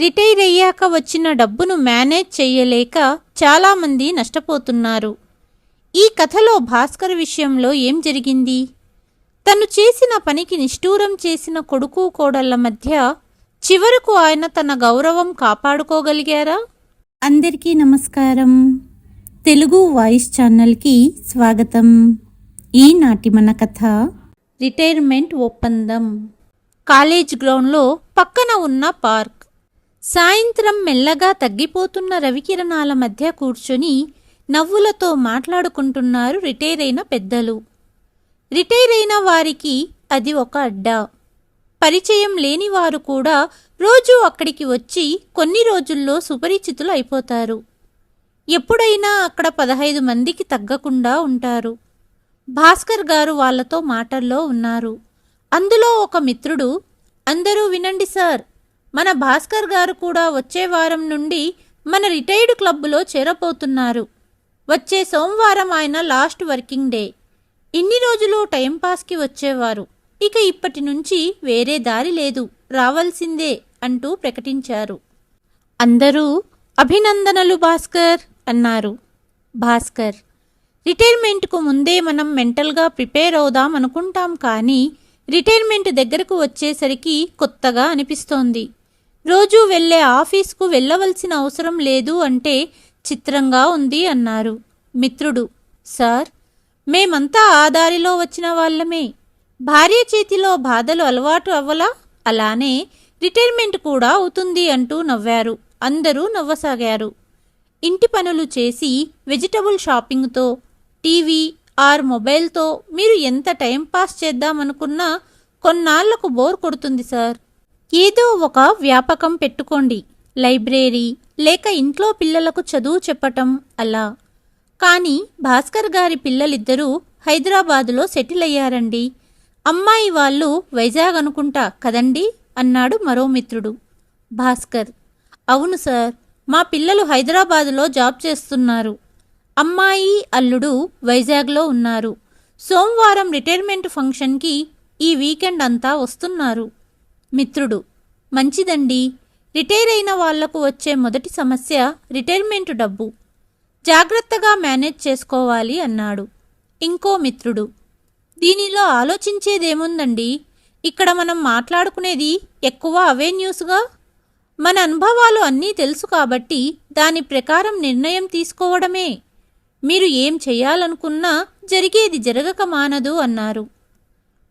Retire అయ్యాక వచ్చిన డబ్బును మేనేజ్ చెయ్యలేక చాలామంది నష్టపోతున్నారు. ఈ కథలో భాస్కర్ విషయంలో ఏం జరిగింది? తను చేసిన పనికి నిష్ఠూరం చేసిన కొడుకు కోడళ్ల మధ్య చివరకు ఆయన తన గౌరవం కాపాడుకోగలిగారా? అందరికీ నమస్కారం. తెలుగు వాయిస్ ఛానల్కి స్వాగతం. ఈనాటి మన కథ రిటైర్మెంట్ ఒప్పందం. కాలేజ్ గ్రౌండ్లో పక్కన ఉన్న పార్క్. సాయంత్రం మెల్లగా తగ్గిపోతున్న రవికిరణాల మధ్య కూర్చొని నవ్వులతో మాట్లాడుకుంటున్నారు రిటైర్ అయిన పెద్దలు. రిటైర్ అయిన వారికి అది ఒక అడ్డా. పరిచయం లేని వారు కూడా రోజూ అక్కడికి వచ్చి కొన్ని రోజుల్లో సుపరిచితులు అయిపోతారు. ఎప్పుడైనా అక్కడ 15 మందికి తగ్గకుండా ఉంటారు. భాస్కర్ గారు వాళ్లతో మాటల్లో ఉన్నారు. అందులో ఒక మిత్రుడు, అందరూ వినండి సార్, మన భాస్కర్ గారు కూడా వచ్చే వారం నుండి మన రిటైర్డ్ క్లబ్లో చేరబోతున్నారు. వచ్చే సోమవారం ఆయన లాస్ట్ వర్కింగ్ డే. ఇన్ని రోజులు టైంపాస్కి వచ్చేవారు, ఇక ఇప్పటి నుంచి వేరే దారి లేదు, రావాల్సిందే అంటూ ప్రకటించారు. అందరూ అభినందనలు భాస్కర్ అన్నారు. భాస్కర్, రిటైర్మెంట్కు ముందే మనం మెంటల్గా ప్రిపేర్ అవుదాం అనుకుంటాం, కానీ రిటైర్మెంట్ దగ్గరకు వచ్చేసరికి కొత్తగా అనిపిస్తోంది. రోజూ వెళ్లే ఆఫీస్కు వెళ్ళవలసిన అవసరం లేదు అంటే చిత్రంగా ఉంది అన్నారు. మిత్రుడు, సార్, మేమంతా ఆ దారిలో వచ్చిన వాళ్ళమే. భార్య చేతిలో బాధలు అలవాటు అవ్వలా, అలానే రిటైర్మెంట్ కూడా అవుతుంది అంటూ నవ్వారు. అందరూ నవ్వసాగారు. ఇంటి పనులు చేసి వెజిటబుల్ షాపింగ్తో, టీవీ ఆర్ మొబైల్తో మీరు ఎంత టైంపాస్ చేద్దామనుకున్నా కొన్నాళ్లకు బోర్ కొడుతుంది సార్. ఏదో ఒక వ్యాపకం పెట్టుకోండి, లైబ్రరీ లేక ఇంట్లో పిల్లలకు చదువు చెప్పటం అలా. కానీ భాస్కర్ గారి పిల్లలిద్దరూ హైదరాబాదులో సెటిల్ అయ్యారండి. అమ్మాయి వాళ్ళు వైజాగ్ అనుకుంటా కదండి అన్నాడు మరో మిత్రుడు. భాస్కర్, అవును సార్, మా పిల్లలు హైదరాబాదులో జాబ్ చేస్తున్నారు. అమ్మాయి అల్లుడు వైజాగ్లో ఉన్నారు. సోమవారం రిటైర్మెంట్ ఫంక్షన్కి ఈ వీకెండ్ అంతా వస్తున్నారు. మిత్రుడు, మంచిదండి. రిటైర్ అయిన వాళ్లకు వచ్చే మొదటి సమస్య రిటైర్మెంట్ డబ్బు. జాగ్రత్తగా మేనేజ్ చేసుకోవాలి అన్నాడు. ఇంకో మిత్రుడు, దీనిలో ఆలోచించేదేముందండి, ఇక్కడ మనం మాట్లాడుకునేది ఎక్కువ అవే న్యూస్గా. మన అనుభవాలు అన్నీ తెలుసు కాబట్టి దాని ప్రకారం నిర్ణయం తీసుకోవడమే. మీరు ఏం చెయ్యాలనుకున్నా జరిగేది జరగక మానదు అన్నారు.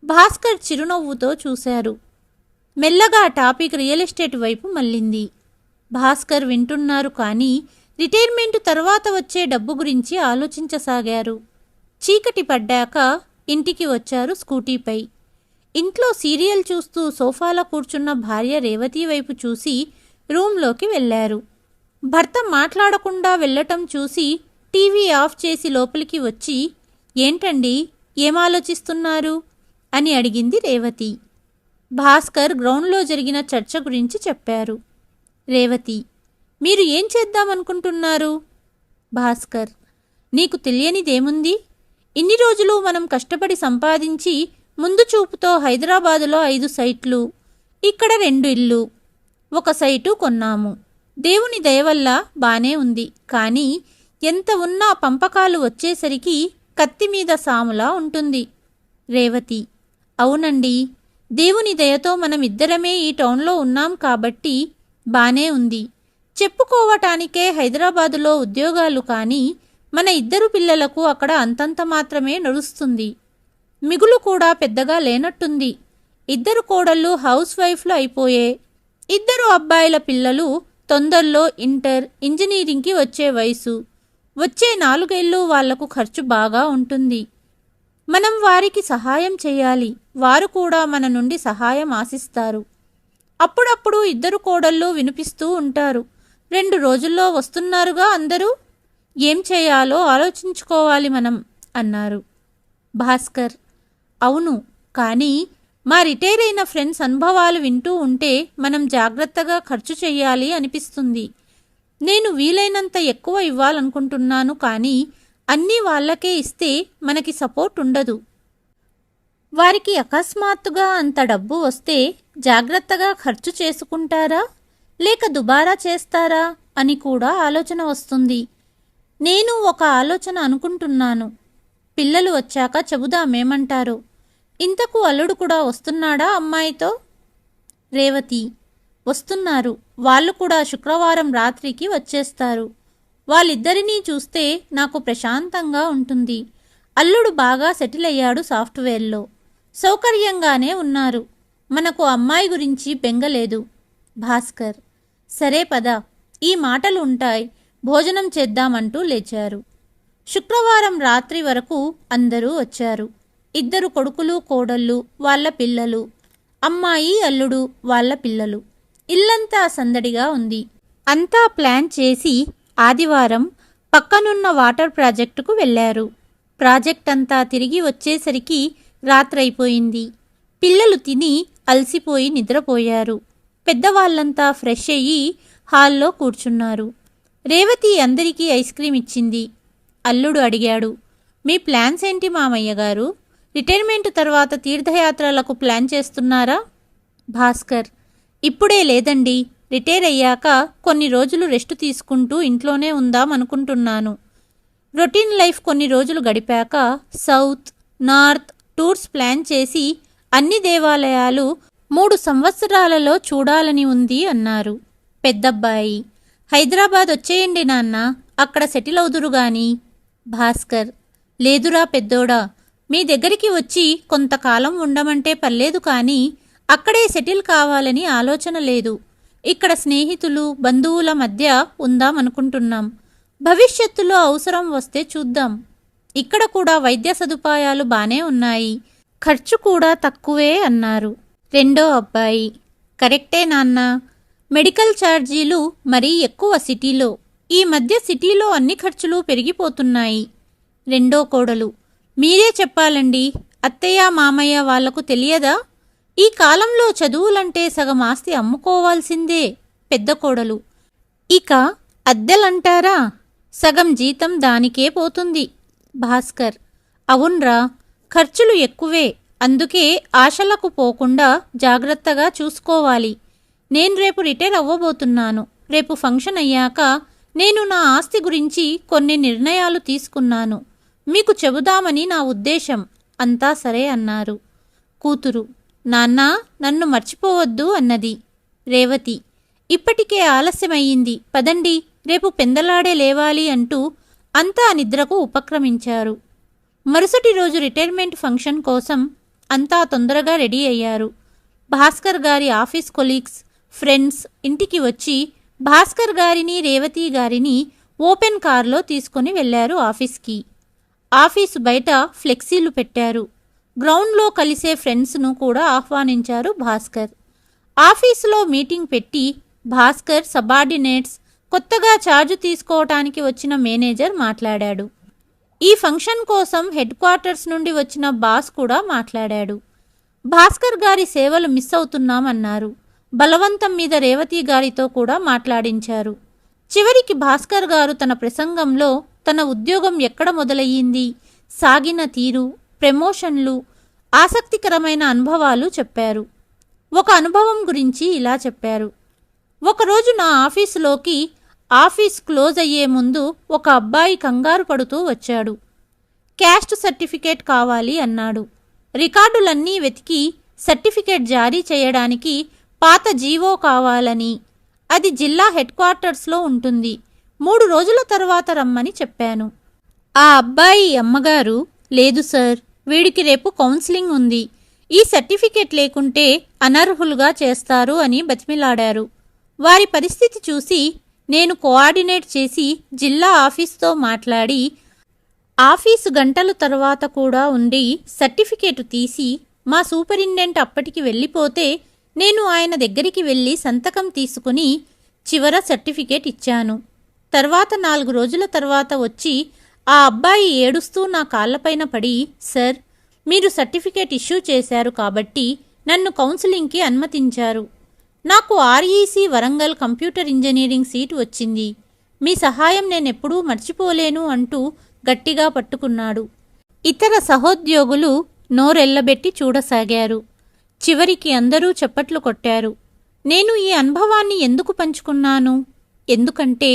భాస్కర్ చిరునవ్వుతో చూశారు. మెల్లగా టాపిక్ రియల్ ఎస్టేట్ వైపు మళ్ళింది. భాస్కర్ వింటున్నారు, కానీ రిటైర్మెంట్ తర్వాత వచ్చే డబ్బు గురించి ఆలోచించసాగారు. చీకటి పడ్డాక ఇంటికి వచ్చారు స్కూటీపై. ఇంట్లో సీరియల్ చూస్తూ సోఫాలో కూర్చున్న భార్య రేవతి వైపు చూసి రూంలోకి వెళ్లారు. భర్త మాట్లాడకుండా వెళ్లటం చూసి టీవీ ఆఫ్ చేసి లోపలికి వచ్చి, ఏంటండి, ఏమాలోచిస్తున్నారు అని అడిగింది రేవతి. భాస్కర్ గ్రౌండ్లో జరిగిన చర్చ గురించి చెప్పారు. రేవతి, మీరు ఏం చేద్దామనుకుంటున్నారు? భాస్కర్, నీకు తెలియనిదేముంది, ఇన్ని రోజులు మనం కష్టపడి సంపాదించి ముందు చూపుతో హైదరాబాదులో 5 సైట్లు, ఇక్కడ 2 ఇళ్ళు, 1 సైటు కొన్నాము. దేవుని దయవల్ల బానే ఉంది, కానీ ఎంత ఉన్నా పంపకాలు వచ్చేసరికి కత్తి మీద సాములా ఉంటుంది. రేవతి, అవునండి, దేవుని దయతో మనం ఇద్దరమే ఈ టౌన్లో ఉన్నాం కాబట్టి బానే ఉంది. చెప్పుకోవటానికే హైదరాబాదులో ఉద్యోగాలు, కానీ మన 2 పిల్లలకు అక్కడ అంతంత మాత్రమే నడుస్తుంది. మిగులు కూడా పెద్దగా లేనట్టుంది. 2 కోడళ్ళు హౌస్ వైఫ్లు అయిపోయే. 2 అబ్బాయిల పిల్లలు తొందరలో ఇంటర్, ఇంజనీరింగ్కి వచ్చే వయసు. వచ్చే 4 ఏళ్ళు వాళ్లకు ఖర్చు బాగా ఉంటుంది. మనం వారికి సహాయం చేయాలి, వారు కూడా మన నుండి సహాయం ఆశిస్తారు. అప్పుడప్పుడు 2 కోడళ్ళు వినిపిస్తూ ఉంటారు, 2 రోజుల్లో వస్తున్నారుగా అందరూ, ఏం చేయాలో ఆలోచించుకోవాలి మనం అన్నారు. భాస్కర్, అవును, కానీ మా రిటైర్ అయిన ఫ్రెండ్స్ అనుభవాలు వింటూ ఉంటే మనం జాగ్రత్తగా ఖర్చు చెయ్యాలి అనిపిస్తుంది. నేను వీలైనంత ఎక్కువ ఇవ్వాలనుకుంటున్నాను, కానీ అన్నీ వాళ్లకే ఇస్తే మనకి సపోర్ట్ ఉండదు. వారికి అకస్మాత్తుగా అంత డబ్బు వస్తే జాగ్రత్తగా ఖర్చు చేసుకుంటారా? లేక దుబారా చేస్తారా అని కూడా ఆలోచన వస్తుంది. నేను ఒక ఆలోచన అనుకుంటున్నాను. పిల్లలు వచ్చాక చెబుదామేమంటారో. ఇంతకు అల్లుడు కూడా వస్తున్నాడా అమ్మాయితో? రేవతి: వస్తున్నారు. వాళ్ళు కూడా శుక్రవారం రాత్రికి వచ్చేస్తారు. వాళ్ళిద్దరినీ చూస్తే నాకు ప్రశాంతంగా ఉంటుంది. అల్లుడు బాగా సెటిల్ అయ్యాడు సాఫ్ట్వేర్లో. సౌకర్యంగానే ఉన్నారు. మనకు అమ్మాయి గురించి బెంగలేదు. భాస్కర్: సరే పద, ఈ మాటలు ఉంటాయి, భోజనం చేద్దామంటూ లేచారు. శుక్రవారం రాత్రి వరకు అందరూ వచ్చారు. 2 కొడుకులు కోడళ్ళు, వాళ్ళ పిల్లలు, అమ్మాయి అల్లుడు వాళ్ళ పిల్లలు. ఇల్లంతా సందడిగా ఉంది. అంతా ప్లాన్ చేసి ఆదివారం పక్కనున్న వాటర్ ప్రాజెక్టుకు వెళ్లారు. ప్రాజెక్ట్ అంతా తిరిగి వచ్చేసరికి రాత్రైపోయింది. పిల్లలు తిని అలసిపోయి నిద్రపోయారు. పెద్దవాళ్లంతా ఫ్రెష్ అయ్యి హాల్లో కూర్చున్నారు. రేవతి అందరికీ ఐస్ క్రీం ఇచ్చింది. అల్లుడు అడిగాడు: మీ ప్లాన్స్ ఏంటి మామయ్య గారు? రిటైర్మెంట్ తర్వాత తీర్థయాత్రలకు ప్లాన్ చేస్తున్నారా? భాస్కర్: ఇప్పుడే లేదండి. రిటైర్ అయ్యాక కొన్ని రోజులు రెస్ట్ తీసుకుంటూ ఇంట్లోనే ఉందాం అనుకుంటున్నాను. రొటీన్ లైఫ్ కొన్ని రోజులు గడిపాక సౌత్, నార్త్ టూర్స్ ప్లాన్ చేసి అన్ని దేవాలయాలు 3 సంవత్సరాలలో చూడాలని ఉంది అన్నారు. పెద్దబ్బాయి: హైదరాబాద్ వచ్చేయండి నాన్న, అక్కడ సెటిల్ అవుదురుగాని. భాస్కర్: లేదురా పెద్దోడా, మీ దగ్గరికి వచ్చి కొంతకాలం ఉండమంటే పర్లేదు కానీ అక్కడే సెటిల్ కావాలని ఆలోచన లేదు. ఇక్కడ స్నేహితులు బంధువుల మధ్య ఉందామనుకుంటున్నాం. భవిష్యత్తులో అవసరం వస్తే చూద్దాం. ఇక్కడ కూడా వైద్య సదుపాయాలు బానే ఉన్నాయి, ఖర్చు కూడా తక్కువే అన్నారు. రెండో అబ్బాయి: కరెక్టే నాన్న, మెడికల్ ఛార్జీలు మరీ ఎక్కువ సిటీలో. ఈ మధ్య సిటీలో అన్ని ఖర్చులు పెరిగిపోతున్నాయి. రెండో కోడలు: మీరే చెప్పాలండి, అత్తయ్య మామయ్య వాళ్లకు తెలియదా? ఈ కాలంలో చదువులంటే సగం ఆస్తి అమ్ముకోవాల్సిందే. పెద్ద కోడలు: ఇక అద్దెలంటారా, సగం జీతం దానికే పోతుంది. భాస్కర్: అవున్రా, ఖర్చులు ఎక్కువే. అందుకే ఆశలకు పోకుండా జాగ్రత్తగా చూసుకోవాలి. నేను రేపు రిటైర్ అవ్వబోతున్నాను. రేపు ఫంక్షన్ అయ్యాక నేను నా ఆస్తి గురించి కొన్ని నిర్ణయాలు తీసుకున్నాను. మీకు చెబుదామని నా ఉద్దేశం. అంతా సరే అన్నారు. కూతురు: నాన్నా, నన్ను మర్చిపోవద్దు అన్నది. రేవతి: ఇప్పటికే ఆలస్యమయ్యింది, పదండి, రేపు పెందలాడే లేవాలి అంటూ అంతా నిద్రకు ఉపక్రమించారు. మరుసటి రోజు రిటైర్మెంట్ ఫంక్షన్ కోసం అంతా తొందరగా రెడీ అయ్యారు. భాస్కర్ గారి ఆఫీస్ కొలీగ్స్, ఫ్రెండ్స్ ఇంటికి వచ్చి భాస్కర్ గారిని రేవతి గారిని ఓపెన్ కార్లో తీసుకుని వెళ్లారు ఆఫీస్కి. ఆఫీసు బయట ఫ్లెక్సీలు పెట్టారు. గ్రౌండ్లో కలిసే ఫ్రెండ్స్ను కూడా ఆహ్వానించారు భాస్కర్. ఆఫీసులో మీటింగ్ పెట్టి భాస్కర్ సబార్డినేట్స్, కొత్తగా ఛార్జ్ తీసుకోవటానికి వచ్చిన మేనేజర్ మాట్లాడాడు. ఈ ఫంక్షన్ కోసం హెడ్ క్వార్టర్స్ నుండి వచ్చిన బాస్ కూడా మాట్లాడాడు. భాస్కర్ గారి సేవలు మిస్ అవుతున్నామన్నారు. బలవంతం మీద రేవతి గారితో కూడా మాట్లాడించారు. చివరికి భాస్కర్ గారు తన ప్రసంగంలో తన ఉద్యోగం ఎక్కడ మొదలయ్యింది, సాగిన తీరు, ప్రమోషన్లు, ఆసక్తికరమైన అనుభవాలు చెప్పారు. ఒక అనుభవం గురించి ఇలా చెప్పారు: ఒకరోజు నా ఆఫీసులోకి ఆఫీస్ క్లోజ్ అయ్యే ముందు ఒక అబ్బాయి కంగారు పడుతూ వచ్చాడు. క్యాస్ట్ సర్టిఫికేట్ కావాలి అన్నాడు. రికార్డులన్నీ వెతికి సర్టిఫికేట్ జారీ చేయడానికి పాత జీవో కావాలని, అది జిల్లా హెడ్ క్వార్టర్స్లో ఉంటుంది, 3 రోజుల తర్వాత రమ్మని చెప్పాను. ఆ అబ్బాయి అమ్మగారు: లేదు సార్, వీడికి రేపు కౌన్సిలింగ్ ఉంది, ఈ సర్టిఫికేట్ లేకుంటే అనర్హులుగా చేస్తారు అని బతిమిలాడారు. వారి పరిస్థితి చూసి నేను కోఆర్డినేట్ చేసి జిల్లా ఆఫీస్తో మాట్లాడి ఆఫీసు గంటల తర్వాత కూడా ఉండి సర్టిఫికేటు తీసి మా సూపరింటెండెంట్ అప్పటికి వెళ్ళిపోతే నేను ఆయన దగ్గరికి వెళ్ళి సంతకం తీసుకుని చివర సర్టిఫికేట్ ఇచ్చాను. తర్వాత 4 రోజుల తర్వాత వచ్చి ఆ అబ్బాయి ఏడుస్తూ నా కాళ్లపైన పడి, సార్, మీరు సర్టిఫికేట్ ఇష్యూ చేశారు కాబట్టి నన్ను కౌన్సిలింగ్కి అనుమతించారు. నాకు REC Warangal computer engineering seat వచ్చింది. మీ సహాయం నేనెప్పుడూ మర్చిపోలేను అంటూ గట్టిగా పట్టుకున్నాడు. ఇతర సహోద్యోగులు నోరెళ్లబెట్టి చూడసాగారు. చివరికి అందరూ చప్పట్లు కొట్టారు. నేను ఈ అనుభవాన్ని ఎందుకు పంచుకున్నాను? ఎందుకంటే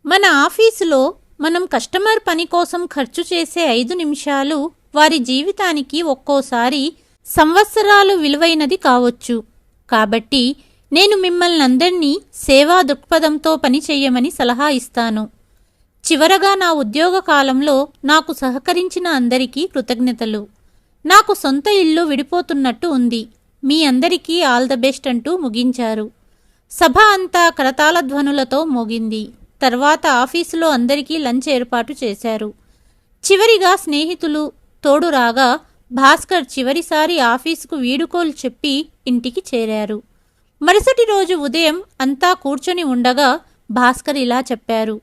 మన ఆఫీసులో మనం కస్టమర్ పని కోసం ఖర్చు చేసే 5 నిమిషాలు వారి జీవితానికి ఒక్కోసారి సంవత్సరాలు విలువైనది కావచ్చు. కాబట్టి నేను మిమ్మల్ని అందరినీ సేవా దృక్పథంతో పనిచెయ్యమని సలహా ఇస్తాను. చివరగా నా ఉద్యోగ కాలంలో నాకు సహకరించిన అందరికీ కృతజ్ఞతలు. నాకు సొంత ఇల్లు విడిపోతున్నట్టు ఉంది. మీ అందరికీ ఆల్ ద బెస్ట్ అంటూ ముగించారు. సభ అంతా కరతాళ ధ్వనులతో మోగింది. తర్వాత ఆఫీసులో అందరికీ లంచ్ ఏర్పాటు చేశారు. చివరిగా స్నేహితులు తోడు రాగా భాస్కర్ చివరిసారి ఆఫీసుకు వీడుకోలు చెప్పి ఇంటికి చేరారు. మరుసటి రోజు ఉదయం అంతా కూర్చొని ఉండగా భాస్కర్ ఇలా చెప్పారు.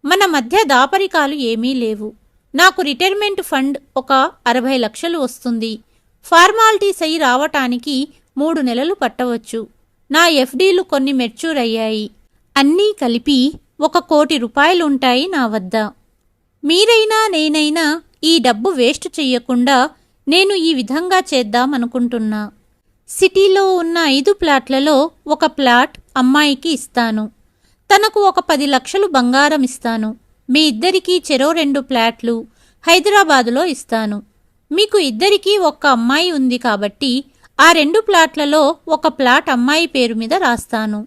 మన మధ్య దాపరికాలు ఏమీ లేవు. నాకు రిటైర్మెంట్ ఫండ్ ఒక 60 లక్షలు వస్తుంది. ఫార్మాలిటీస్ అయి రావటానికి 3 నెలలు పట్టవచ్చు. నా ఎఫ్డీలు కొన్ని మెచ్యూర్ అయ్యాయి. అన్నీ కలిపి 1 కోటి రూపాయలుంటాయి నా వద్ద. మీరైనా నేనైనా ఈ డబ్బు వేస్ట్ చెయ్యకుండా నేను ఈ విధంగా చేద్దామనుకుంటున్నా. సిటీలో ఉన్న 5 ప్లాట్లలో 1 ప్లాట్ అమ్మాయికి ఇస్తాను. తనకు ఒక 10 లక్షలు బంగారం ఇస్తాను. మీ ఇద్దరికీ చెరో 2 ప్లాట్లు హైదరాబాదులో ఇస్తాను. మీకు ఇద్దరికీ 1 అమ్మాయి ఉంది కాబట్టి ఆ 2 ప్లాట్లలో 1 ప్లాట్ అమ్మాయి పేరు మీద రాస్తాను.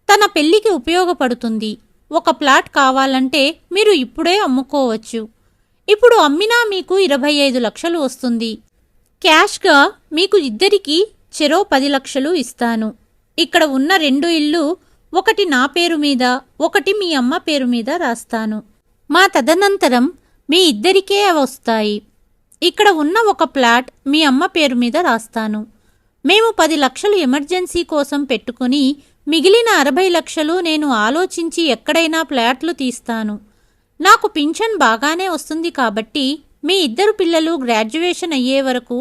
తన పెళ్లికి ఉపయోగపడుతుంది. 1 ప్లాట్ కావాలంటే మీరు ఇప్పుడే అమ్ముకోవచ్చు. ఇప్పుడు అమ్మినా మీకు 25 లక్షలు వస్తుంది. క్యాష్గా మీకు ఇద్దరికీ చెరో 10 లక్షలు ఇస్తాను. ఇక్కడ ఉన్న 2 ఇళ్ళు, ఒకటి నా పేరు మీద, ఒకటి మీ అమ్మ పేరు మీద రాస్తాను. మా తదనంతరం మీ ఇద్దరికే వస్తాయి. ఇక్కడ ఉన్న 1 ప్లాట్ మీ అమ్మ పేరు మీద రాస్తాను. మేము 10 లక్షలు ఎమర్జెన్సీ కోసం పెట్టుకుని మిగిలిన 60 లక్షలు నేను ఆలోచించి ఎక్కడైనా ప్లాట్లు తీస్తాను. నాకు పింఛన్ బాగానే వస్తుంది కాబట్టి మీ 2 పిల్లలు గ్రాడ్యుయేషన్ అయ్యే వరకు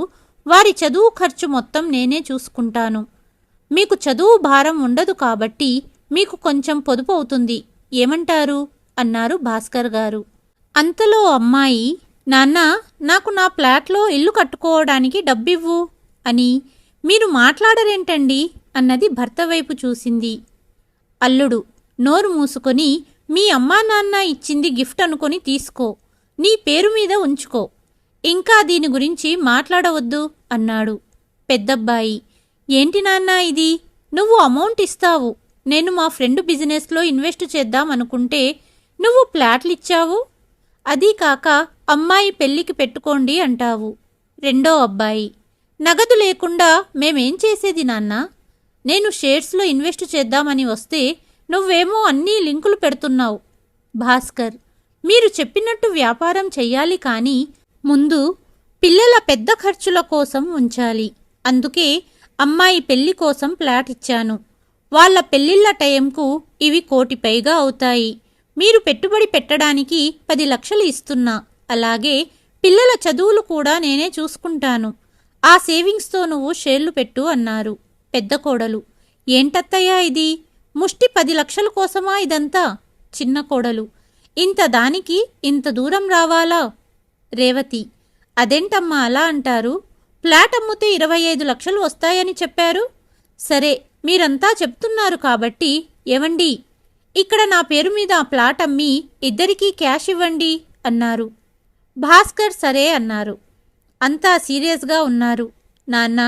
వారి చదువు ఖర్చు మొత్తం నేనే చూసుకుంటాను. మీకు చదువు భారం ఉండదు కాబట్టి మీకు కొంచెం పొదుపు అవుతుంది. ఏమంటారు? అన్నారు భాస్కర్ గారు. అంతలో అమ్మాయి, నాన్నా, నాకు నా ఫ్లాట్లో ఇల్లు కట్టుకోవడానికి డబ్బివ్వు అని. మీరు మాట్లాడరేంటండి అన్నది భర్త వైపు చూసింది. అల్లుడు నోరు మూసుకొని, మీ అమ్మా నాన్న ఇచ్చింది గిఫ్ట్ అనుకొని తీసుకో, నీ పేరు మీద ఉంచుకో, ఇంకా దీని గురించి మాట్లాడవద్దు అన్నాడు. పెద్దబ్బాయి, ఏంటి నాన్నా ఇది? నువ్వు అమౌంట్ ఇస్తావు, నేను మా ఫ్రెండ్ బిజినెస్లో ఇన్వెస్ట్ చేద్దామనుకుంటే నువ్వు ప్లాట్లిచ్చావు. అదీ కాక అమ్మాయి పెళ్లికి పెట్టుకోండి అంటావు. రెండో అబ్బాయి, నగదు లేకుండా మేమేం చేసేది నాన్నా? నేను షేర్స్లో ఇన్వెస్ట్ చేద్దామని వస్తే నువ్వేమో అన్నీ లింకులు పెడుతున్నావు. భాస్కర్, మీరు చెప్పినట్టు వ్యాపారం చెయ్యాలి కానీ ముందు పిల్లల పెద్ద ఖర్చుల కోసం ఉంచాలి. అందుకే అమ్మాయి పెళ్లి కోసం ప్లాట్ ఇచ్చాను. వాళ్ళ పెళ్లిళ్ల టైంకు ఇవి 1 కోటి పైగా అవుతాయి. మీరు పెట్టుబడి పెట్టడానికి 10 లక్షలు ఇస్తున్నా. అలాగే పిల్లల చదువులు కూడా నేనే చూసుకుంటాను. ఆ సేవింగ్స్తో నువ్వు షేర్లు పెట్టు అన్నారు. పెద్ద కోడలు, ఏంటత్తయ్యా ఇది? ముష్టి 10 లక్షల కోసమా ఇదంతా? చిన్న కోడలు, ఇంత దానికి ఇంత దూరం రావాలా? రేవతి, అదేంటమ్మా అలా అంటారు? ఫ్లాట్ అమ్ముతే 25 లక్షలు వస్తాయని చెప్పారు. సరే, మీరంతా చెప్తున్నారు కాబట్టి ఏవండి, ఇక్కడ నా పేరు మీద ఆ ప్లాట్ అమ్మి ఇద్దరికీ క్యాష్ ఇవ్వండి అన్నారు. భాస్కర్ సరే అన్నారు. అంతా సీరియస్గా ఉన్నారు. నాన్న,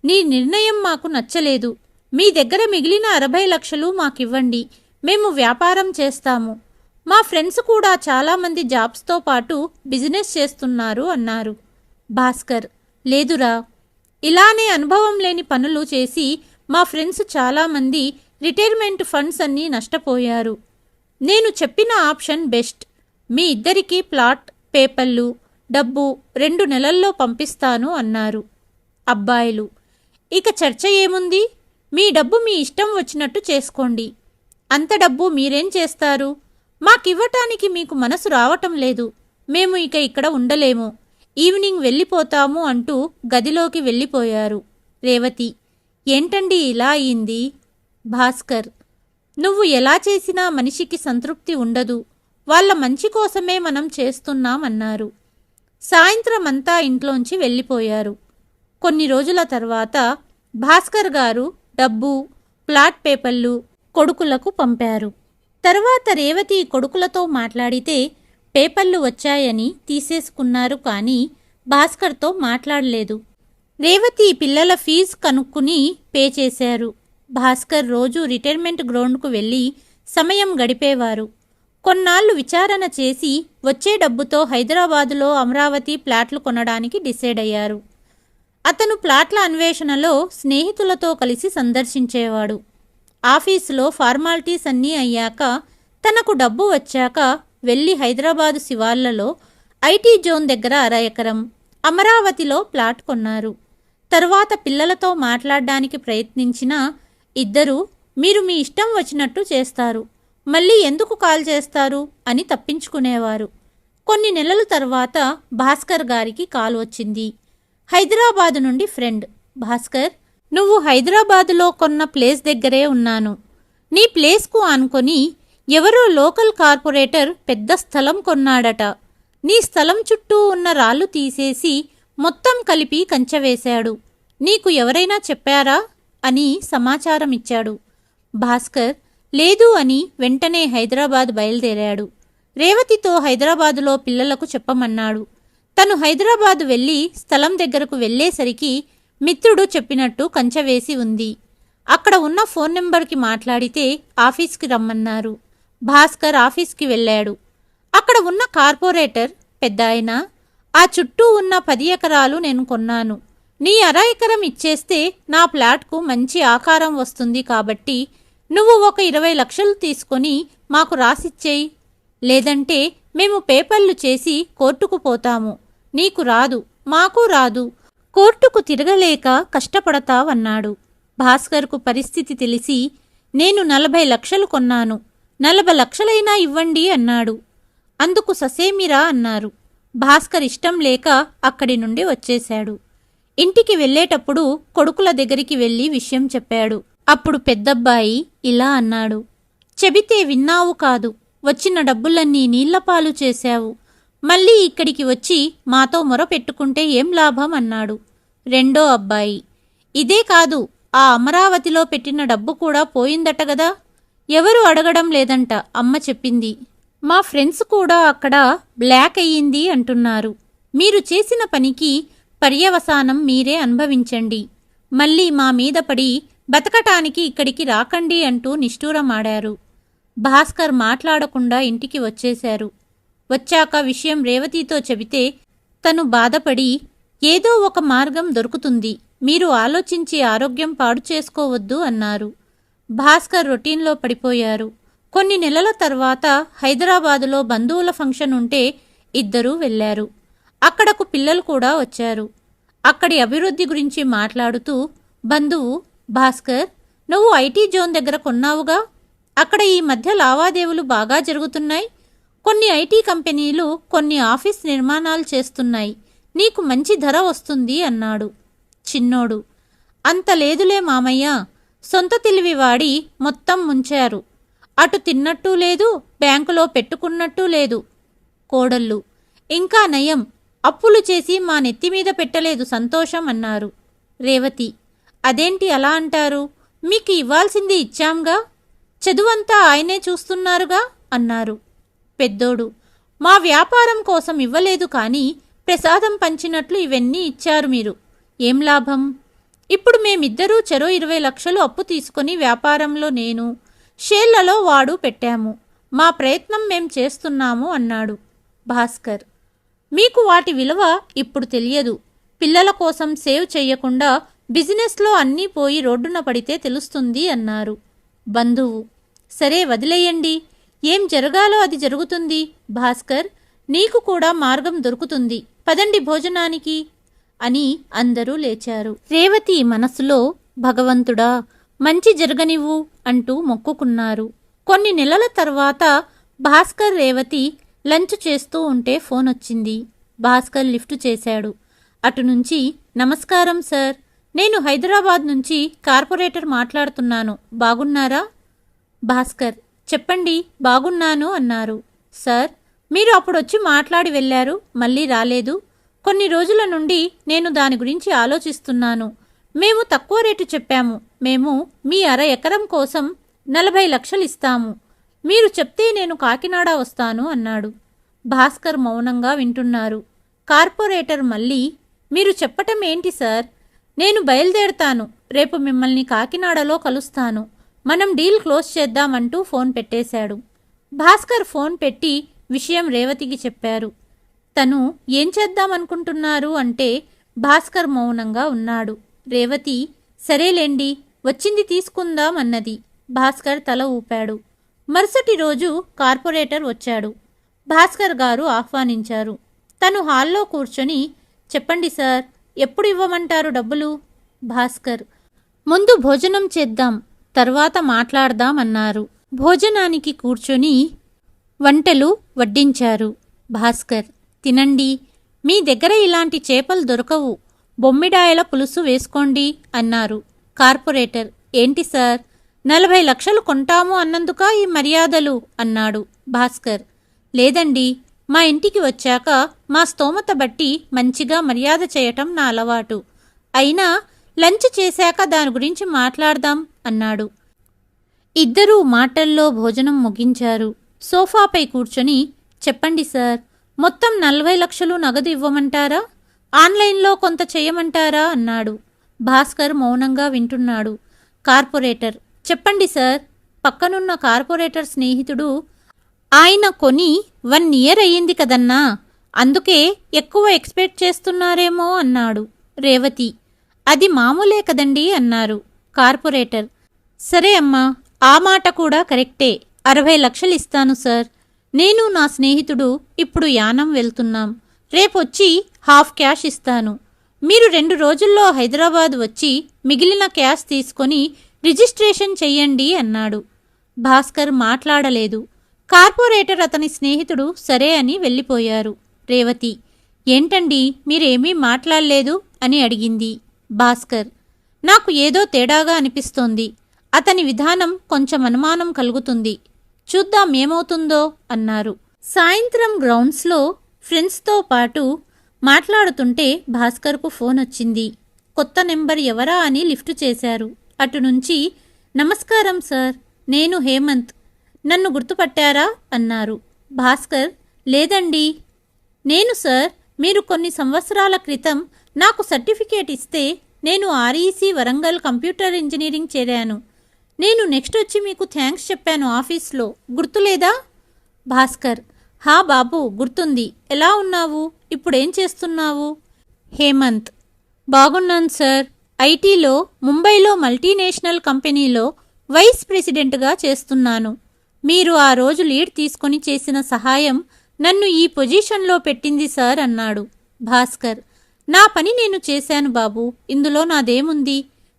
నీ నిర్ణయం మాకు నచ్చలేదు. మీ దగ్గర మిగిలిన 60 లక్షలు మాకివ్వండి, మేము వ్యాపారం చేస్తాము. మా ఫ్రెండ్స్ కూడా చాలామంది జాబ్స్తో పాటు బిజినెస్ చేస్తున్నారు అన్నారు. భాస్కర్, లేదురా, ఇలానే అనుభవం లేని పనులు చేసి మా ఫ్రెండ్స్ చాలామంది రిటైర్మెంట్ ఫండ్స్ అన్నీ నష్టపోయారు. నేను చెప్పిన ఆప్షన్ బెస్ట్. మీ ఇద్దరికీ ప్లాట్, పేపర్లు, డబ్బు 2 నెలల్లో పంపిస్తాను అన్నారు. అబ్బాయిలు, ఇక చర్చ ఏముంది? మీ డబ్బు మీ ఇష్టం వచ్చినట్టు చేసుకోండి. అంత డబ్బు మీరేం చేస్తారు? మాకివ్వటానికి మీకు మనసు రావటం లేదు. మేము ఇక ఇక్కడ ఉండలేము. ఈవినింగ్ వెళ్ళిపోతాము అంటూ గదిలోకి వెళ్ళిపోయారు. రేవతి, ఏంటండి ఇలా అయింది? భాస్కర్, నువ్వు ఎలా చేసినా మనిషికి సంతృప్తి ఉండదు. వాళ్ళ మంచి కోసమే మనం చేస్తున్నామన్నారు. సాయంత్రం అంతా ఇంట్లోంచి వెళ్ళిపోయారు. కొన్ని రోజుల తర్వాత భాస్కర్ గారు డబ్బు, ప్లాట్ పేపర్లు కొడుకులకు పంపారు. తర్వాత రేవతి కొడుకులతో మాట్లాడితే పేపర్లు వచ్చాయని తీసేసుకున్నారు, కానీ భాస్కర్తో మాట్లాడలేదు. రేవతి పిల్లల ఫీజు కనుక్కుని పే చేశారు. భాస్కర్ రోజు రిటైర్మెంట్ గ్రౌండ్కు వెళ్ళి సమయం గడిపేవారు. కొన్నాళ్లు విచారణ చేసి వచ్చే డబ్బుతో హైదరాబాదులో అమరావతి ప్లాట్లు కొనడానికి డిసైడ్ అయ్యారు. అతను ప్లాట్ల అన్వేషణలో స్నేహితులతో కలిసి సందర్శించేవాడు. ఆఫీసులో ఫార్మాలిటీస్ అన్నీ అయ్యాక, తనకు డబ్బు వచ్చాక వెళ్ళి హైదరాబాదు శివార్లలో ఐటీ జోన్ దగ్గర 1/2 ఎకరం అమరావతిలో ప్లాట్ కొన్నారు. తరువాత పిల్లలతో మాట్లాడడానికి ప్రయత్నించినా ఇద్దరూ మీరు మీ ఇష్టం వచ్చినట్టు చేస్తారు, మళ్ళీ ఎందుకు కాల్ చేస్తారు అని తప్పించుకునేవారు. కొన్ని నెలల తర్వాత భాస్కర్ గారికి కాల్ వచ్చింది. హైదరాబాదు నుండి ఫ్రెండ్. భాస్కర్, నువ్వు హైదరాబాదులో కొన్న ప్లేస్ దగ్గరే ఉన్నాను. నీ ప్లేస్కు ఆనుకొని ఎవరో లోకల్ కార్పొరేటర్ పెద్ద స్థలం కొన్నాడట. నీ స్థలం చుట్టూ ఉన్న రాళ్ళు తీసేసి మొత్తం కలిపి కంచెవేశాడు. నీకు ఎవరైనా చెప్పారా అని సమాచారం ఇచ్చాడు. భాస్కర్ లేదు అని వెంటనే హైదరాబాద్ బయలుదేరాడు. రేవతితో హైదరాబాదులో పిల్లలకు చెప్పమన్నాడు. తను హైదరాబాదు వెళ్ళి స్థలం దగ్గరకు వెళ్ళేసరికి మిత్రుడు చెప్పినట్టు కంచె వేసి ఉంది. అక్కడ ఉన్న ఫోన్ నెంబర్కి మాట్లాడితే ఆఫీస్కి రమ్మన్నారు. భాస్కర్ ఆఫీస్కి వెళ్ళాడు. అక్కడ ఉన్న కార్పొరేటర్ పెద్దాయన, ఆ చుట్టూ ఉన్న 10 ఎకరాలు నేను కొన్నాను. నీ 1/2 ఎకరం ఇచ్చేస్తే నా ప్లాట్కు మంచి ఆకారం వస్తుంది, కాబట్టి నువ్వు ఒక 20 లక్షలు తీసుకొని మాకు రాసిచ్చేయి. లేదంటే మేము పేపర్లు చేసి కోర్టుకు పోతాము. నీకు రాదు, మాకు రాదు. కోర్టుకు తిరగలేక కష్టపడతావన్నాడు. భాస్కర్కు పరిస్థితి తెలిసి నేను 40 లక్షలు కొన్నాను, 40 లక్షలైనా ఇవ్వండి అన్నాడు. అందుకు ససేమిరా అన్నారు. భాస్కర్ ఇష్టం లేక అక్కడి నుండి వచ్చేశాడు. ఇంటికి వెళ్ళేటప్పుడు కొడుకుల దగ్గరికి వెళ్ళి విషయం చెప్పాడు. అప్పుడు పెద్దబ్బాయి ఇలా అన్నాడు. చెబితే విన్నావు కాదు, వచ్చిన డబ్బులన్నీ నీళ్లపాలు చేశావు. మళ్ళీ ఇక్కడికి వచ్చి మాతో మొర పెట్టుకుంటే ఏం లాభం అన్నాడు. రెండో అబ్బాయి, ఇదే కాదు, ఆ అమరావతిలో పెట్టిన డబ్బు కూడా పోయిందట గదా. ఎవరు అడగడం లేదంట, అమ్మ చెప్పింది. మా ఫ్రెండ్స్ కూడా అక్కడ బ్లాక్ అయ్యింది అంటున్నారు. మీరు చేసిన పనికి పర్యవసానం మీరే అనుభవించండి. మళ్ళీ మా మీద పడి బతకటానికి ఇక్కడికి రాకండి అంటూ నిష్ఠూరమాడారు. భాస్కర్ మాట్లాడకుండా ఇంటికి వచ్చేశారు. వచ్చాక విషయం రేవతితో చెబితే తను బాధపడి, ఏదో ఒక మార్గం దొరుకుతుంది, మీరు ఆలోచించి ఆరోగ్యం పాడు చేసుకోవద్దు అన్నారు. భాస్కర్ రొటీన్లో పడిపోయారు. కొన్ని నెలల తర్వాత హైదరాబాదులో బంధువుల ఫంక్షన్ ఉంటే ఇద్దరూ వెళ్లారు. అక్కడకు పిల్లలు కూడా వచ్చారు. అక్కడి అభివృద్ధి గురించి మాట్లాడుతూ బంధువు, భాస్కర్, నువ్వు ఐటీ జోన్ దగ్గర కొన్నావుగా, అక్కడ ఈ మధ్య లావాదేవీలు బాగా జరుగుతున్నాయి. కొన్ని ఐటీ కంపెనీలు కొన్ని ఆఫీస్ నిర్మాణాలు చేస్తున్నాయి. నీకు మంచి ధర వస్తుంది అన్నాడు. చిన్నోడు, అంత లేదులే మామయ్య, సొంత తెలివి వాడి మొత్తం ముంచారు. అటు తిన్నట్టూ లేదు, బ్యాంకులో పెట్టుకున్నట్టూ లేదు. కోడళ్ళు, ఇంకా నయం, అప్పులు చేసి మా నెత్తిమీద పెట్టలేదు, సంతోషం అన్నారు. రేవతి, అదేంటి అలా అంటారు, మీకు ఇవ్వాల్సింది ఇచ్చాంగా, చదువంతా ఆయనే చూస్తున్నారుగా అన్నారు. పెద్దోడు, మా వ్యాపారం కోసం ఇవ్వలేదు, కానీ ప్రసాదం పంచినట్లు ఇవన్నీ ఇచ్చారు మీరు, ఏం లాభం? ఇప్పుడు మేమిద్దరూ చెరో 20 లక్షలు అప్పు తీసుకొని వ్యాపారంలో నేను, షేర్లలో వాడు పెట్టాము. మా ప్రయత్నం మేం చేస్తున్నాము అన్నాడు. భాస్కర్, మీకు వాటి విలువ ఇప్పుడు తెలియదు. పిల్లల కోసం సేవ్ చెయ్యకుండా బిజినెస్లో అన్నీ పోయి రోడ్డున పడితే తెలుస్తుంది అన్నారు. బంధువు, సరే వదిలేయండి, ఏం జరగాలో అది జరుగుతుంది. భాస్కర్, నీకు కూడా మార్గం దొరుకుతుంది, పదండి భోజనానికి అని అందరూ లేచారు. రేవతి మనసులో, భగవంతుడా మంచి జరగనివ్వు అంటూ మొక్కుకున్నారు. కొన్ని నెలల తర్వాత భాస్కర్ రేవతి లంచ్ చేస్తూ ఉంటే ఫోన్ వచ్చింది. భాస్కర్ లిఫ్ట్ చేశాడు. అటు నుంచి, నమస్కారం సార్, నేను హైదరాబాద్ నుంచి కార్పొరేటర్ మాట్లాడుతున్నాను, బాగున్నారా? భాస్కర్, చెప్పండి, బాగున్నాను అన్నారు. సార్, మీరు అప్పుడొచ్చి మాట్లాడి వెళ్ళారు, మళ్ళీ రాలేదు. కొన్ని రోజుల నుండి నేను దాని గురించి ఆలోచిస్తున్నాను. మేము తక్కువ రేటు చెప్పాము. మేము మీ అర ఎకరం కోసం 40 లక్షలు ఇస్తాము. మీరు చెప్తే నేను కాకినాడ వస్తాను అన్నాడు. భాస్కర్ మౌనంగా వింటున్నారు. కార్పొరేటర్ మళ్ళీ, మీరు చెప్పటం ఏంటి సార్? నేను బయలుదేరుతాను. రేపు మిమ్మల్ని కాకినాడలో కలుస్తాను. మనం డీల్ క్లోజ్ చేద్దామంటూ ఫోన్ పెట్టేశాడు. భాస్కర్ ఫోన్ పెట్టి విషయం రేవతికి చెప్పారు. తను ఏం చేద్దామనుకుంటున్నారు అంటే భాస్కర్ మౌనంగా ఉన్నాడు. రేవతి, సరేలేండి, వచ్చింది తీసుకుందాం అన్నది. భాస్కర్ తల ఊపాడు. మరుసటి రోజు కార్పొరేటర్ వచ్చాడు. భాస్కర్ గారు ఆహ్వానించారు. తను హాల్లో కూర్చొని, చెప్పండి సార్, ఎప్పుడు ఇవ్వమంటారు డబ్బులు? భాస్కర్, ముందు భోజనం చేద్దాం, తర్వాత మాట్లాడదాం అన్నారు. భోజనానికి కూర్చొని వంటలు వడ్డించారు. భాస్కర్, తినండి, మీ దగ్గర ఇలాంటి చేపలు దొరకవు, బొమ్మిడాయల పులుసు వేసుకోండి అన్నారు. కార్పొరేటర్, ఏంటి సార్, 40 లక్షలు కొంటాము అన్నందుక ఈ మర్యాదలు అన్నాడు. భాస్కర్, లేదండి, మా ఇంటికి వచ్చాక మా స్తోమత బట్టి మంచిగా మర్యాద చేయటం నా అలవాటు. అయినా లంచ్ చేశాక దాని గురించి మాట్లాడదాం అన్నాడు. ఇద్దరూ మాటల్లో భోజనం ముగించారు. సోఫాపై కూర్చొని, చెప్పండి సార్, మొత్తం 40 లక్షలు నగదు ఇవ్వమంటారా, ఆన్లైన్లో కొంత చేయమంటారా అన్నాడు. భాస్కర్ మౌనంగా వింటున్నాడు. కార్పొరేటర్, చెప్పండి సార్. పక్కనున్న కార్పొరేటర్ స్నేహితుడు, ఆయన కొని 1 ఇయర్ అయ్యింది కదన్నా, అందుకే ఎక్కువ ఎక్స్పెక్ట్ చేస్తున్నారేమో అన్నాడు. రేవతి, అది మామూలే కదండి అన్నారు. కార్పొరేటర్, సరే అమ్మా, ఆ మాట కూడా కరెక్టే, 60 లక్షలు ఇస్తాను సార్. నేను నా స్నేహితుడు ఇప్పుడు యానం వెళ్తున్నాం. రేపొచ్చి హాఫ్ క్యాష్ ఇస్తాను. మీరు 2 రోజుల్లో హైదరాబాద్ వచ్చి మిగిలిన క్యాష్ తీసుకొని రిజిస్ట్రేషన్ చెయ్యండి అన్నాడు. భాస్కర్ మాట్లాడలేదు. కార్పొరేటర్ అతని స్నేహితుడు సరే అని వెళ్ళిపోయారు. రేవతి, ఏంటండి మీరేమీ మాట్లాడలేదు అని అడిగింది. భాస్కర్, నాకు ఏదో తేడాగా అనిపిస్తోంది. అతని విధానం కొంచెం అనుమానం కలుగుతుంది. చూద్దాం ఏమవుతుందో అన్నారు. సాయంత్రం గ్రౌండ్స్లో ఫ్రెండ్స్తో పాటు మాట్లాడుతుంటే భాస్కర్కు ఫోన్ వచ్చింది. కొత్త నెంబర్ ఎవరా అని లిఫ్ట్ చేశారు. అటు నుంచి, నమస్కారం సార్, నేను హేమంత్, నన్ను గుర్తుపట్టారా అన్నారు. భాస్కర్, లేదండి. నేను సార్, మీరు కొన్ని సంవత్సరాల క్రితం నాకు సర్టిఫికేట్ ఇస్తే నేను ఆర్ఈసీ వరంగల్ కంప్యూటర్ ఇంజనీరింగ్ చేరాను. నేను నెక్స్ట్ వచ్చి మీకు థ్యాంక్స్ చెప్పాను ఆఫీస్లో, గుర్తులేదా? భాస్కర్, హా బాబు, గుర్తుంది. ఎలా ఉన్నావు? ఇప్పుడేం చేస్తున్నావు? హేమంత్, బాగున్నాను సార్. ఐటీలో ముంబైలో మల్టీనేషనల్ కంపెనీలో వైస్ ప్రెసిడెంట్గా చేస్తున్నాను. మీరు ఆ రోజు లీడ్ తీసుకొని చేసిన సహాయం నన్ను ఈ పొజిషన్లో పెట్టింది సార్ అన్నాడు. భాస్కర్, నా పని నేను చేశాను బాబు, ఇందులో నాదేముంది?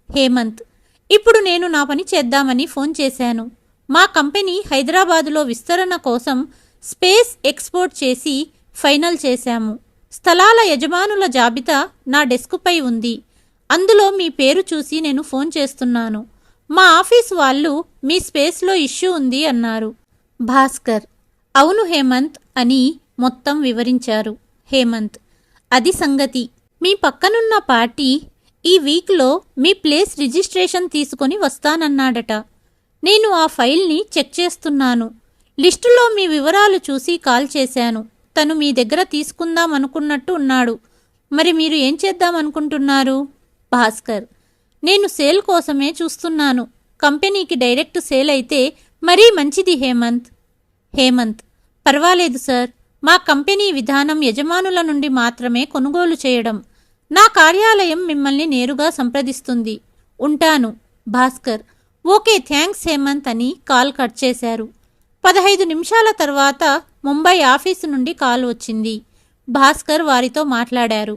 హేమంత్, ఇప్పుడు నేను నా పని చేద్దామని ఫోన్ చేశాను. మా కంపెనీ హైదరాబాదులో విస్తరణ కోసం స్పేస్ ఎక్స్పోర్ట్ చేసి ఫైనల్ చేశాము. స్థలాల యజమానుల జాబితా నా డెస్కుపై ఉంది. అందులో మీ పేరు చూసి నేను ఫోన్ చేస్తున్నాను. మా ఆఫీస్ వాళ్ళు మీ స్పేస్లో ఇష్యూ ఉంది అన్నారు. భాస్కర్, అవును హేమంత్ అని మొత్తం వివరించారు. హేమంత్, అది సంగతి. మీ పక్కనున్న పార్టీ ఈ వీక్లో మీ ప్లేస్ రిజిస్ట్రేషన్ తీసుకొని వస్తానన్నాడట. నేను ఆ ఫైల్ని చెక్ చేస్తున్నాను. లిస్టులో మీ వివరాలు చూసి కాల్ చేశాను. తను మీ దగ్గర తీసుకుందాం అనుకున్నట్టు ఉన్నాడు. మరి మీరు ఏం చేద్దామనుకుంటున్నారు? భాస్కర్, నేను సేల్ కోసమే చూస్తున్నాను. కంపెనీకి డైరెక్ట్ సేల్ అయితే మరీ మంచిది హేమంత్. హేమంత్, పర్వాలేదు సార్. మా కంపెనీ విధానం యజమానుల నుండి మాత్రమే కొనుగోలు చేయడం. నా కార్యాలయం మిమ్మల్ని నేరుగా సంప్రదిస్తుంది. ఉంటాను. భాస్కర్, ఓకే, థ్యాంక్స్ హేమంత్ అని కాల్ కట్ చేశారు. 15 నిమిషాల తర్వాత ముంబై ఆఫీసు నుండి కాల్ వచ్చింది. భాస్కర్ వారితో మాట్లాడారు.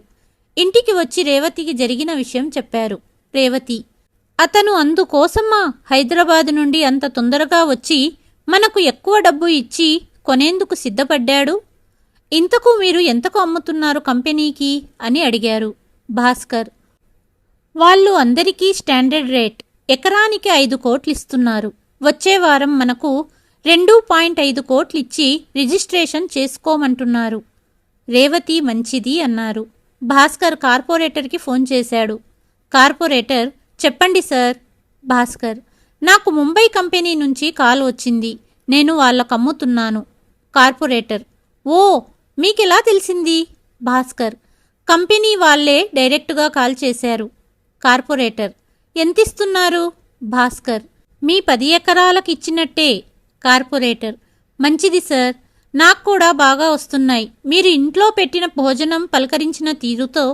ఇంటికి వచ్చి రేవతికి జరిగిన విషయం చెప్పారు. రేవతి, అతను అందుకోసమా హైదరాబాదు నుండి అంత తొందరగా వచ్చి మనకు ఎక్కువ డబ్బు ఇచ్చి కొనేందుకు సిద్ధపడ్డాడు? ఇంతకు మీరు ఎంతకు అమ్ముతున్నారు కంపెనీకి అని అడిగారు. భాస్కర్, వాళ్ళు అందరికీ స్టాండర్డ్ రేట్, ఎకరానికి 5 కోట్లు ఇస్తున్నారు. వచ్చే వారం మనకు 2.5 కోట్లు ఇచ్చి రిజిస్ట్రేషన్ చేసుకోమంటున్నారు. రేవతి, మంచిది అన్నారు. భాస్కర్ కార్పొరేటర్కి ఫోన్ చేశాడు. కార్పొరేటర్: చెప్పండి సార్. భాస్కర్: నాకు ముంబై కంపెనీ నుంచి కాల్ వచ్చింది. నేను వాళ్ళకు అమ్ముతున్నాను. కార్పొరేటర్: ఓ, మీకెలా తెలిసింది? భాస్కర్: కంపెనీ వాళ్ళే డైరెక్టుగా కాల్ చేశారు. కార్పొరేటర్: ఎంతిస్తున్నారు? భాస్కర్: మీ 10 ఎకరాలకు ఇచ్చినట్టే. కార్పొరేటర్: మంచిది సార్, నాకు కూడా బాగా వస్తున్నాయి. మీరు ఇంట్లో పెట్టిన భోజనం, పలకరించిన తీరుతో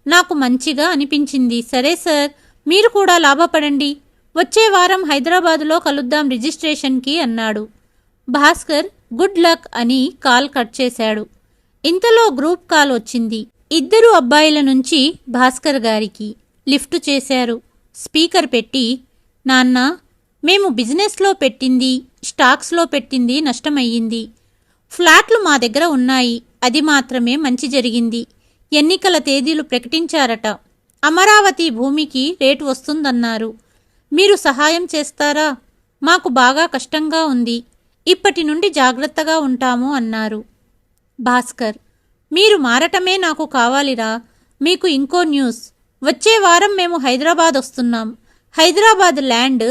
నాకు మంచిగా అనిపించింది. సరే సార్, మీరు కూడా లాభపడండి. వచ్చే వారం హైదరాబాదులో కలుద్దాం రిజిస్ట్రేషన్కి అన్నాడు. భాస్కర్ గుడ్ లక్ అని కాల్ కట్ చేశాడు. ఇంతలో గ్రూప్ కాల్ వచ్చింది. 2 అబ్బాయిల నుంచి భాస్కర్ గారికి. లిఫ్ట్ చేశారు. స్పీకర్ పెట్టి, నాన్న, మేము బిజినెస్లో పెట్టింది, స్టాక్స్లో పెట్టింది నష్టమయ్యింది. ఫ్లాట్లు మా దగ్గర ఉన్నాయి, అది మాత్రమే మంచి జరిగింది. ఎన్నికల తేదీలు ప్రకటించారట. అమరావతి భూమికి రేటు వస్తుందన్నారు. మీరు సహాయం చేస్తారా? మాకు బాగా కష్టంగా ఉంది. ఇప్పటి నుండి జాగ్రత్తగా ఉంటాము అన్నారు. భాస్కర్: మీరు మారటమే నాకు కావాలిరా. మీకు ఇంకో న్యూస్. వచ్చే వారం మేము హైదరాబాద్ వస్తున్నాం. హైదరాబాద్ ల్యాండ్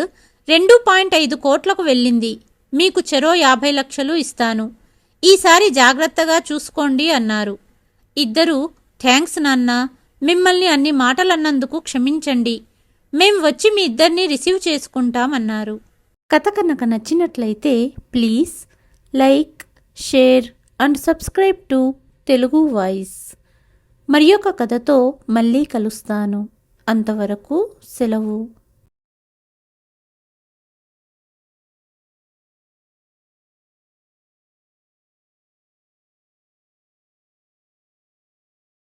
2.5 కోట్లకు వెళ్ళింది. మీకు చెరో 50 లక్షలు ఇస్తాను. ఈసారి జాగ్రత్తగా చూసుకోండి అన్నారు. ఇద్దరూ: థ్యాంక్స్ నాన్న, మిమ్మల్ని అన్ని మాటలన్నందుకు క్షమించండి. మేం వచ్చి మీ ఇద్దరిని రిసీవ్ చేసుకుంటామన్నారు. కథ కనుక నచ్చినట్లయితే please like, share and subscribe to Telugu voice. మరి ఒక కథతో మళ్ళీ కలుస్తాను. అంతవరకు సెలవు.